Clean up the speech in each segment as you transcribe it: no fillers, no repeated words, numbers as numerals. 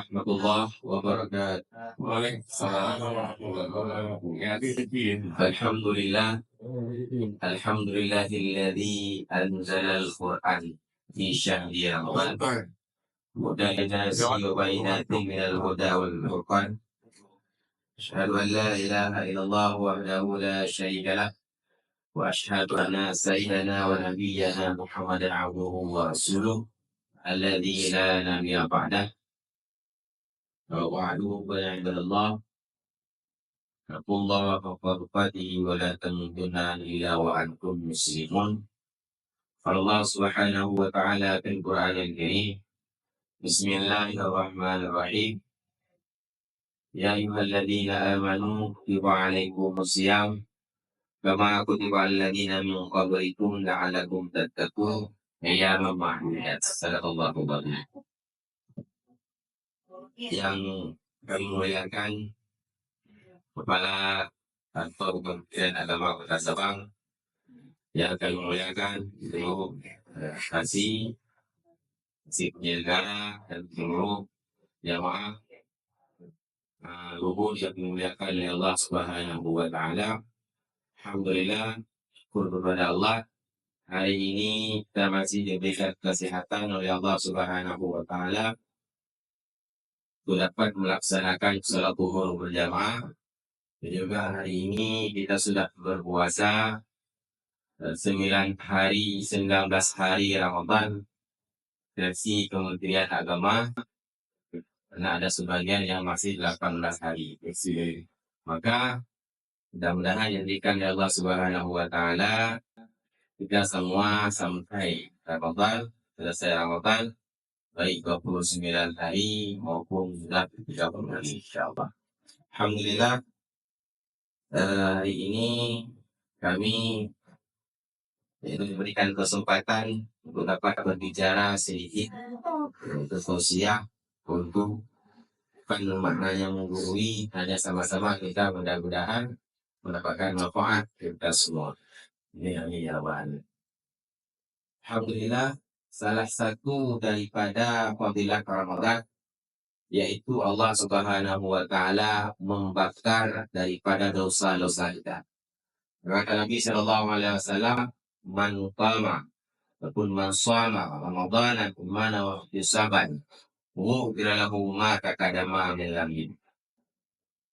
warahmatullahi wabarakatuh. Waalaikumsalam warahmatullahi wabarakatuh. Alhamdulillah, alhamdulillahilladzi anzalal Qur'an fi syahri Ramadan. Hudan linasi wa bayyinatin minal huda wal furqan. Asyhadu an la ilaha illallah wahdahu la syarika lah. Wa asyhadu anna sayyidana wa nabiyyana Muhammadan abduhu wa rasuluh alladzi la nabiyya ba'dah. Wa'aduhu wa ibadallah. Aqullah wa qadfatihi wa la tamutunna illa wa antum muslimun. Allah subhanahu wa ta'ala fil Qur'an al-Karim. Bismillahirrahmanirrahim. Ya ayyuhalladzina amanu kutiba alaikumus syiyam kama kutiba alladhina min qablikum la'allakum tattaqun. Ayyaman ma'dudat. Sadaqallahu adzim. Yang kami muliakan Kepala Kantor Kementerian Agama Kota Sabang, yang kami muliakan seluruh saksi penyelenggara dan seluruh jamaah luhur yang dimuliakan oleh Allah Subhanahu wa Ta'ala. Alhamdulillah, syukur kepada Allah, hari ini kita masih diberikan kesehatan oleh Allah Subhanahu wa Ta'ala untuk dapat melaksanakan salat zuhur berjamaah. Dan juga hari ini kita sudah berpuasa 19 hari Ramadan versi Kementerian Agama, karena ada sebagian yang masih 18 hari. Maka mudah-mudahan jadikan ya Allah Subhanahu wa Ta'ala kita semua sampai Ramadan, selesai Ramadan, baik 29 hari maupun 30 hari insyaallah. Alhamdulillah, hari ini kami diberikan kesempatan untuk dapat berbicara sedikit untuk sosial, untuk bukan makna yang menggurui, hanya sama-sama kita mudah-mudahan mendapatkan manfaat kita semua. Ini ya Tuhan. Alhamdulillah, salah satu daripada fadilah Ramadan yaitu Allah Subhanahu wa Ta'ala membakar daripada dosa-dosa kita. Kata Nabi sallallahu alaihi wasallam, man qama ataupun man shama Ramadana imana wa ihtisaban ghufira lahu ma taqaddama min dhanbi.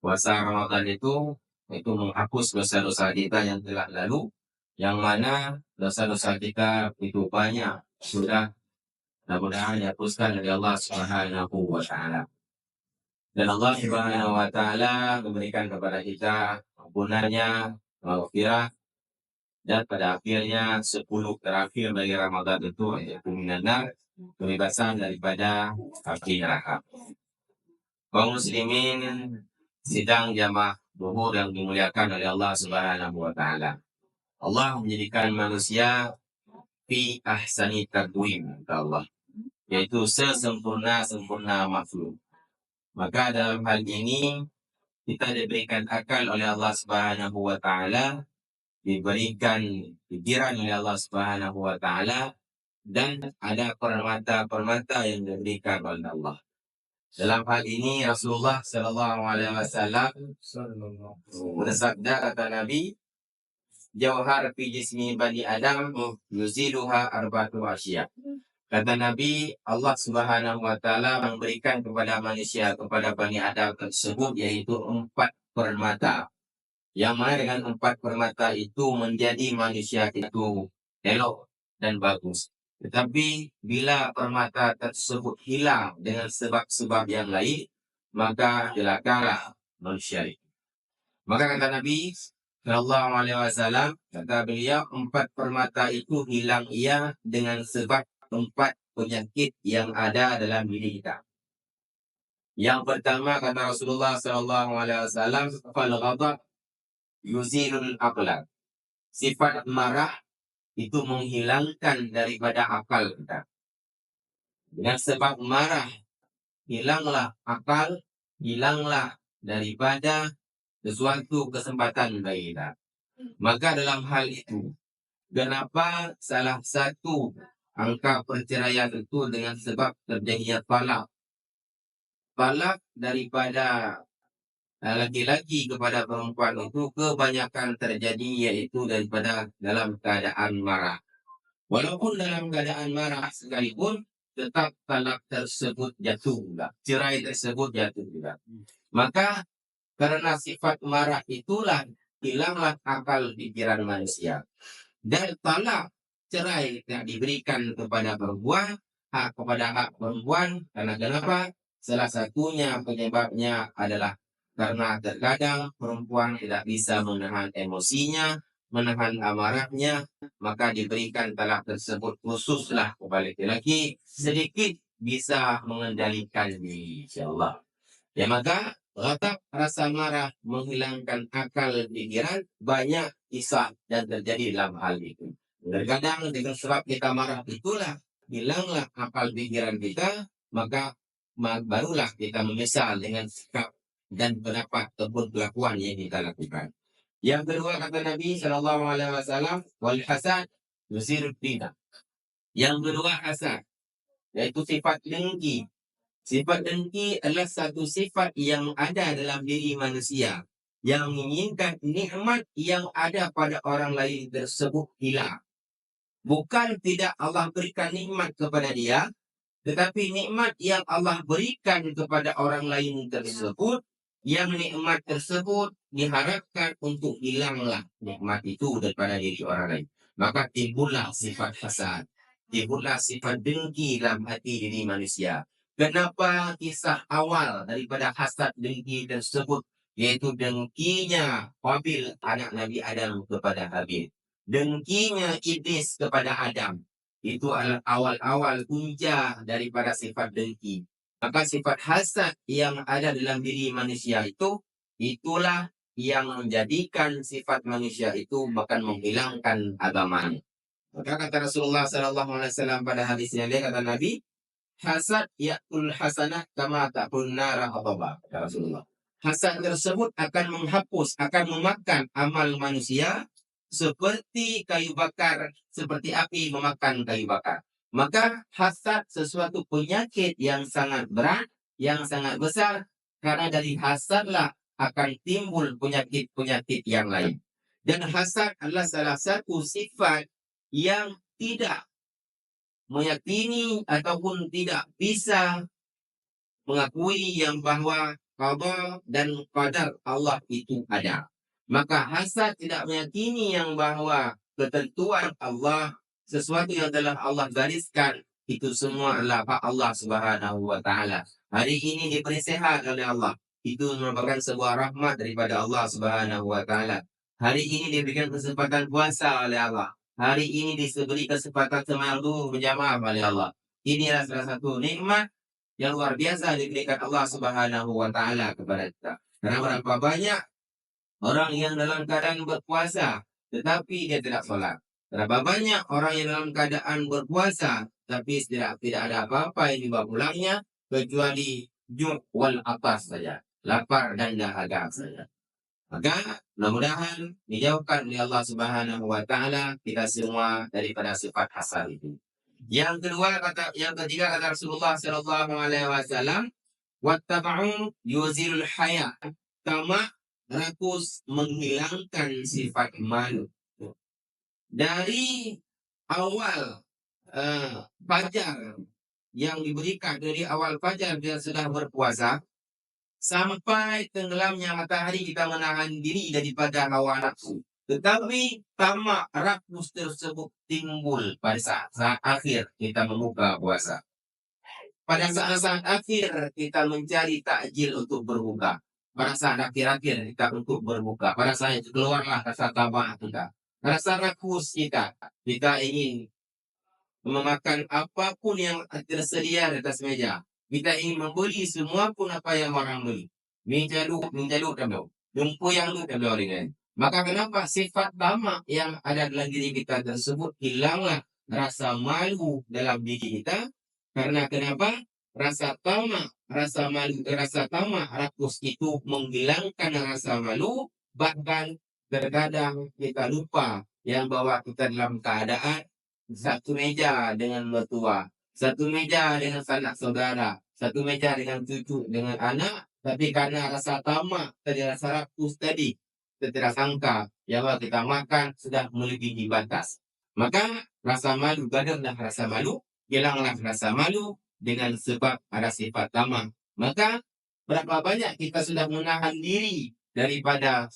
Puasa Ramadan itu menghapus dosa-dosa kita yang telah lalu, yang mana dosa-dosa kita itu banyak sudah mudah-mudahan dihapuskan oleh Allah Subhanahu wa Ta'ala. Dan Allah Subhanahu wa Ta'ala memberikan kepada kita ampunannya, maghfirah, dan pada akhirnya 10 terakhir dari Ramadan itu yaitu minanar, kebebasan daripada api neraka. Kaum muslimin sidang jamaah zuhur yang dimuliakan oleh Allah Subhanahu wa Ta'ala. Allah menjadikan manusia fi ahsani taqwim, Allah, yaitu sesempurna makhluk. Maka dalam hal ini kita diberikan akal oleh Allah Subhanahu wa Ta'ala, diberikan pikiran oleh Allah Subhanahu wa Ta'ala, dan ada permata yang diberikan oleh Allah. Dalam hal ini Rasulullah sallallahu alaihi wasallam bersabda, kata Nabi, jauhar fi jismi bani Adam yuziluha arba'atu asya. Kata Nabi, Allah Subhanahu wa Ta'ala memberikan kepada manusia, kepada bani Adam tersebut, yaitu 4 permata. Yang mana dengan 4 permata itu menjadi manusia itu elok dan bagus. Tetapi bila permata tersebut hilang dengan sebab-sebab yang lain, maka celakalah manusia itu. Maka kata Nabi sallallahu alaihi wasallam, kata beliau, 4 permata itu hilang ia dengan sebab 4 penyakit yang ada dalam diri kita. Yang pertama, kata Rasulullah sallallahu alaihi wasallam, fal ghadab yuzilul aqla. Sifat marah itu menghilangkan daripada akal kita. Dengan sebab marah, hilanglah akal, hilanglah daripada sesuatu kesempatan bagi kita. Maka dalam hal itu, kenapa salah satu angka perceraian itu dengan sebab terjadinya talak? talak daripada laki-laki kepada perempuan itu kebanyakan terjadi yaitu daripada dalam keadaan marah. Walaupun dalam keadaan marah sekalipun, tetap talak tersebut jatuh juga. Cerai tersebut jatuh juga. Maka karena sifat marah itulah hilanglah akal pikiran manusia. Dan talak cerai yang diberikan kepada perempuan, hak kepada hak perempuan, karena kenapa? Salah satunya penyebabnya adalah karena terkadang perempuan tidak bisa menahan emosinya, menahan amarahnya, maka diberikan talak tersebut khususlah kepada laki-laki, sedikit bisa mengendalikan diri, insyaallah. Ya maka letak rasa marah menghilangkan akal pikiran, banyak kisah dan terjadi dalam hal itu. Terkadang dengan sebab kita marah itulah hilanglah akal pikiran kita, maka barulah kita menyesal dengan sikap dan pendapat ataupun kelakuan yang kita lakukan. Yang kedua kata Nabi Shallallahu Alaihi Wasallam, wal hasad yusirud dina. Yang kedua hasad, yaitu sifat dengki. Sifat dengki adalah satu sifat yang ada dalam diri manusia yang menginginkan nikmat yang ada pada orang lain tersebut hilang. Bukan tidak Allah berikan nikmat kepada dia, tetapi nikmat yang Allah berikan kepada orang lain tersebut, yang nikmat tersebut diharapkan untuk hilanglah nikmat itu daripada diri orang lain. Maka timbullah sifat hasad, timbullah sifat dengki dalam hati diri manusia. Kenapa kisah awal daripada hasad dengki tersebut, yaitu dengkinya Qabil anak Nabi Adam kepada Habil, dengkinya iblis kepada Adam, itu adalah awal-awal punca daripada sifat dengki. Maka sifat hasad yang ada dalam diri manusia itu, itulah yang menjadikan sifat manusia itu bahkan menghilangkan agamanya. Maka kata Rasulullah SAW pada hadis yang lain, kata Nabi, hasad yakul hasanah kama takul nara hataba, kata Rasulullah. Hasad tersebut akan menghapus, akan memakan amal manusia seperti kayu bakar, seperti api memakan kayu bakar. Maka hasad sesuatu penyakit yang sangat berat, yang sangat besar, karena dari hasadlah akan timbul penyakit-penyakit yang lain. Dan hasad adalah salah satu sifat yang tidak meyakini ataupun tidak bisa mengakui yang bahwa qada dan qadar Allah itu ada. Maka hasad tidak meyakini yang bahwa ketentuan Allah, sesuatu yang telah Allah gariskan, itu semua adalah hak Allah Subhanahu wa taala. Hari ini diberi sehat oleh Allah, itu merupakan sebuah rahmat daripada Allah Subhanahu wa taala. Hari ini diberikan kesempatan puasa oleh Allah. Hari ini diberi kesempatan sembahyang berjamaah oleh Allah. Inilah salah satu nikmat yang luar biasa diberikan Allah Subhanahu wa taala kepada kita. Karena berapa banyak orang yang dalam keadaan berpuasa tetapi dia tidak sholat. Berapa banyak orang yang dalam keadaan berpuasa tapi tidak ada apa-apa yang dibawa pulangnya kecuali ju' wal atas saja, lapar dan dahaga saja. Maka mudah-mudahan dijauhkan oleh Allah Subhanahu wa taala kita semua daripada sifat hasad itu. Yang ketiga kata Rasulullah Shallallahu Alaihi Wasallam, wattaba'u yuzilul haya, tamak rakus menghilangkan sifat malu. Dari awal fajar yang diberikan, dari awal fajar dia sudah berpuasa sampai tenggelamnya matahari, kita menahan diri daripada hawa nafsu. Tetapi tamak rakus tersebut timbul pada saat akhir kita membuka puasa. Pada saat-saat akhir kita mencari takjil untuk berbuka. Pada saat akhir-akhir kita untuk berbuka. Pada saat itu keluarlah rasa tamak kita. Rasa rakus kita. Kita ingin memakan apapun yang tersedia di atas meja. Kita ingin membeli semua pun apa yang orang beli. Minjaluk kami. Jumpu yang lu kami orang. Maka kenapa sifat tamak yang ada dalam diri kita tersebut hilanglah rasa malu dalam diri kita. Karena kenapa? Rasa tamak, rakus itu menghilangkan rasa malu. Bahkan terkadang kita lupa yang bahwa kita dalam keadaan satu meja dengan mertua, satu meja dengan sanak saudara, satu meja dengan cucu, dengan anak, tapi karena rasa tamak tadi, rasa rakus tadi, kita tidak sangka ya Allah kita makan sudah melebihi batas. Maka rasa malu, gadarlah rasa malu, hilanglah rasa malu dengan sebab ada sifat tamak. Maka berapa banyak kita sudah menahan diri daripada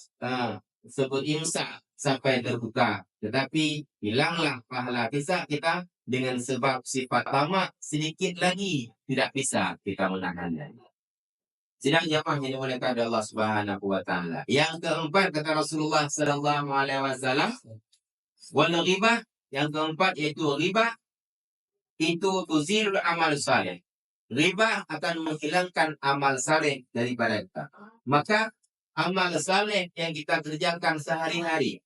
sebut imsak sampai terbuka, tetapi hilanglah pahala kita dengan sebab sifat tamak, sedikit lagi tidak bisa kita menahannya. Sidang jamaah yang dimuliakan oleh Allah Subhanahu wa taala. Yang keempat kata Rasulullah sallallahu alaihi wasallam, wal ghibah, yang keempat yaitu riba itu tuzilul amal saleh. Riba akan menghilangkan amal saleh daripada kita. Maka amal saleh yang kita kerjakan sehari-hari,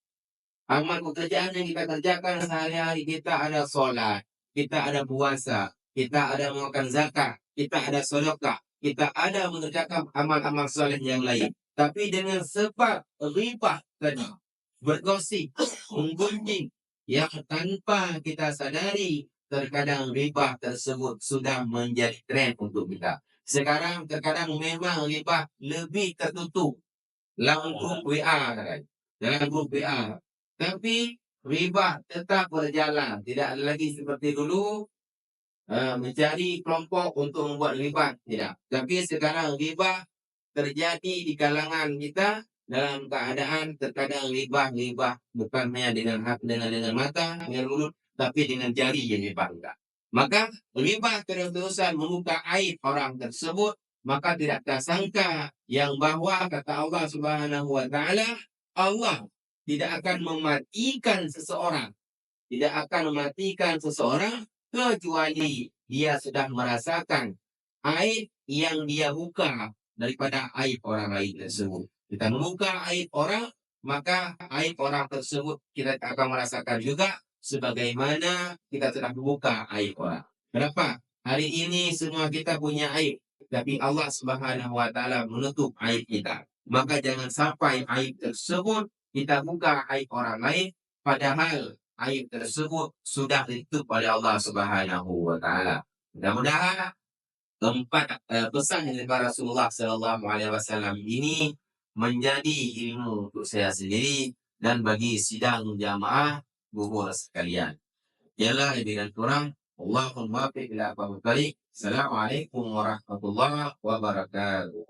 amal pekerjaan yang kita kerjakan sehari-hari, kita ada sholat, kita ada puasa, kita ada mengeluarkan zakat, kita ada sedekah, kita ada mengerjakan amal-amal soleh yang lain. Tapi dengan sebab riba tadi, bergosip, menggunjing, yang tanpa kita sadari, terkadang riba tersebut sudah menjadi tren untuk kita. Sekarang terkadang memang riba lebih tertutup dalam grup WA, dalam grup WA. Tapi riba tetap berjalan, tidak ada lagi seperti dulu mencari kelompok untuk membuat riba, tidak. Tapi sekarang riba terjadi di kalangan kita dalam keadaan terkadang riba bukan hanya dengan mata, dengan mulut, tapi dengan jari yang dipanggang. Maka riba terus-terusan membuka aib orang tersebut, maka tidak tersangka yang bahwa kata Allah Subhanahu wa taala, Allah tidak akan mematikan seseorang, tidak akan mematikan seseorang kecuali dia sudah merasakan aib yang dia buka daripada aib orang lain tersebut. Kita membuka aib orang, maka aib orang tersebut kita akan merasakan juga sebagaimana kita telah membuka aib orang. Kenapa? Hari ini semua kita punya aib, tapi Allah Subhanahu wa taala menutup aib kita. Maka jangan sampai aib tersebut kita buka aib orang lain, padahal aib tersebut sudah ditutup oleh Allah Subhanahu wa taala. Mudah-mudahan keempat pesan dari Rasulullah Sallallahu Alaihi Wasallam ini menjadi ilmu untuk saya sendiri dan bagi sidang jamaah gugur sekalian. Ialah lebih dan kurang. Allahumma muwaffiq ila aqwamit thariq. Assalamualaikum warahmatullahi wabarakatuh.